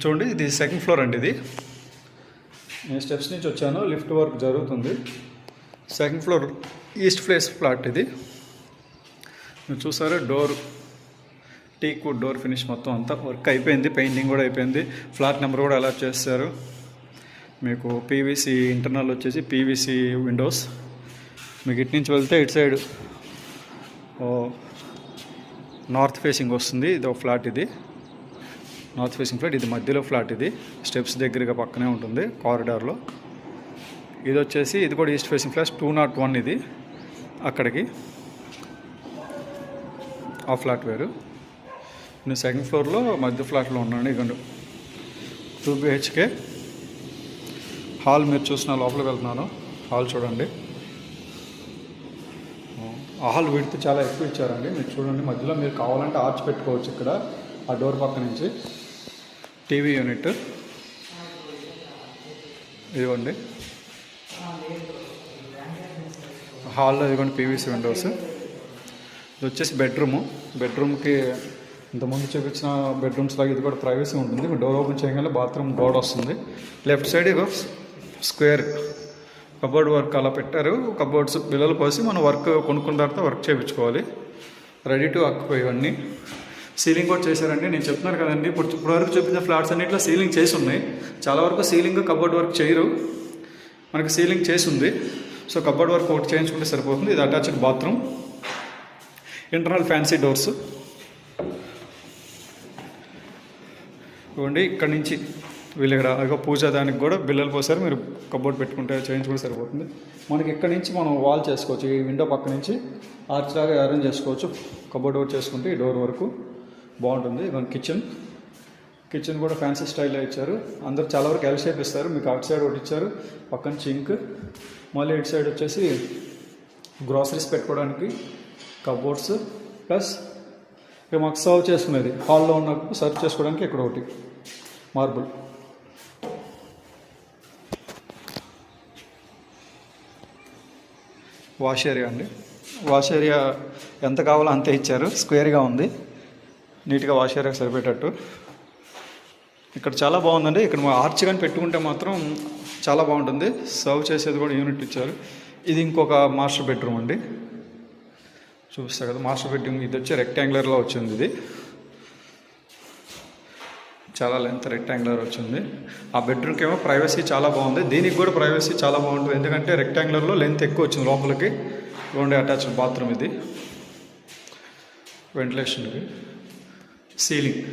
చూడండి, ఇది second floor అండి. ఇది నేను స్టెప్స్ నుంచి వచ్చాను, లిఫ్ట్ వర్క్ జరుగుతుంది. Second floor east face flat ఇది. మీరు చూసారా, door teak wood door finish మొత్తం అంతా వర్క్ అయిపోయింది, పెయింటింగ్ కూడా అయిపోయింది. ఫ్లాట్ నెంబర్ కూడా అలాట్ చేస్తారు మీకు. పీవీసీ ఇంటర్నల్ వచ్చేసి పీవీసీ విండోస్. మీకు ఇటు నుంచి వెళ్తే ఇటు సైడ్ నార్త్ ఫేసింగ్ వస్తుంది. ఇది ఒక ఫ్లాట్, ఇది నార్త్ ఫేసింగ్ ఫ్లాట్. ఇది మధ్యలో ఫ్లాట్, ఇది స్టెప్స్ దగ్గరగా పక్కనే ఉంటుంది కారిడార్లో. ఇది వచ్చేసి ఇది కూడా ఈస్ట్ ఫేసింగ్ ఫ్లాట్ 201. ఇది అక్కడికి ఆ ఫ్లాట్ వేరు. నేను సెకండ్ ఫ్లోర్లో మధ్య ఫ్లాట్లో ఉన్నాను. ఇక 2 BHK హాల్. మీరు చూసిన లోపలికి వెళ్తున్నాను. హాల్ చూడండి, ఆ హాల్ విడ్త్ చాలా ఎక్కువ ఇచ్చారండి. మీరు చూడండి, మధ్యలో మీరు కావాలంటే ఆర్చ్ పెట్టుకోవచ్చు ఇక్కడ ఆ డోర్ పక్క నుంచి. టీవీ యూనిట్ ఇదిగోండి. హాల్లో ఇదిగోండి పీవీసీ విండోస్. ఇది వచ్చేసి బెడ్రూమ్కి ఇంతకుముందు చూపించిన బెడ్రూమ్స్ లాగా ఇది కూడా ప్రైవసీ ఉంటుంది. డోర్ ఓపెన్ చేయగానే బాత్రూమ్ గోడ వస్తుంది. Left side ego square cupboard work అలా పెట్టారు. కబోర్డ్స్ బిల్లలు పోసి మనం వర్క్ కొనుక్కున్న తర్వాత వర్క్ చేయించుకోవాలి. రెడీ టు ఆక్యుపై ఇవన్నీ. సీలింగ్ కూడా చేశారండి. నేను చెప్తున్నాను కదండి, ఇప్పటివరకు చూపించిన ఫ్లాట్స్ అన్నింటిలో సీలింగ్ చేసి ఉన్నాయి. చాలా వరకు సీలింగ్ కబోర్డ్ వర్క్ చేయరు, మనకి సీలింగ్ చేసి ఉంది. సో కబోర్డ్ వర్క్ ఒకటి చేయించుకుంటే సరిపోతుంది. ఇది attached bathroom, internal fancy doors. ఇవ్వండి, ఇక్కడ నుంచి వీళ్ళు ఇక్కడ పూజ దానికి కూడా బిల్లలు పోసారు. మీరు కబోర్డ్ పెట్టుకుంటే చేయించుకుంటే సరిపోతుంది. మనకి ఇక్కడ నుంచి మనం వాల్ చేసుకోవచ్చు. ఈ విండో పక్క నుంచి ఆర్చ్ లాగా అరేంజ్ చేసుకోవచ్చు. కబోర్డ్ వర్క్ చేసుకుంటే ఈ డోర్ వరకు బాగుంటుంది. ఇవన్నీ కిచెన్ కూడా ఫ్యాన్సీ స్టైల్లో ఇచ్చారు. అందరు చాలా వరకు ఎల్ షేప్ ఇస్తారు. మీకు అటు సైడ్ ఒకటి ఇచ్చారు, పక్కన సింక్. మళ్ళీ ఇటు సైడ్ వచ్చేసి గ్రాసరీస్ పెట్టుకోవడానికి కబోర్డ్స్, ప్లస్ ఇక మాకు సర్వ్ చేసుకునేది హాల్లో ఉన్నప్పుడు సర్వ్ చేసుకోవడానికి ఇక్కడ ఒకటి మార్బుల్. వాష్ ఏరియా అండి. వాష్ ఏరియా ఎంత కావాలో అంతే ఇచ్చారు. స్క్వేర్గా ఉంది, నీట్గా వాష్ ఏరియాకి సరిపోయేటట్టు. ఇక్కడ చాలా బాగుందండి. ఇక్కడ మా ఆర్చ్ కానీ పెట్టుకుంటే మాత్రం చాలా బాగుంటుంది. సర్వ్ చేసేది కూడా యూనిట్ ఇచ్చారు. ఇది ఇంకొక మాస్టర్ బెడ్రూమ్ అండి. చూపిస్తా కదా, మాస్టర్ బెడ్రూమ్. ఇది వచ్చి రెక్టాంగులర్లో వచ్చింది. ఇది చాలా లెంత్ రెక్టాంగులర్ వచ్చింది. ఆ బెడ్రూమ్కి ఏమో ప్రైవసీ చాలా బాగుంది. దీనికి కూడా ప్రైవసీ చాలా బాగుంటుంది, ఎందుకంటే రెక్టాంగులర్లో లెంత్ ఎక్కువ వచ్చింది లోపలికి. ఇవ్వండి అటాచ్డ్ బాత్రూమ్. ఇది వెంటిలేషన్కి. సీలింగ్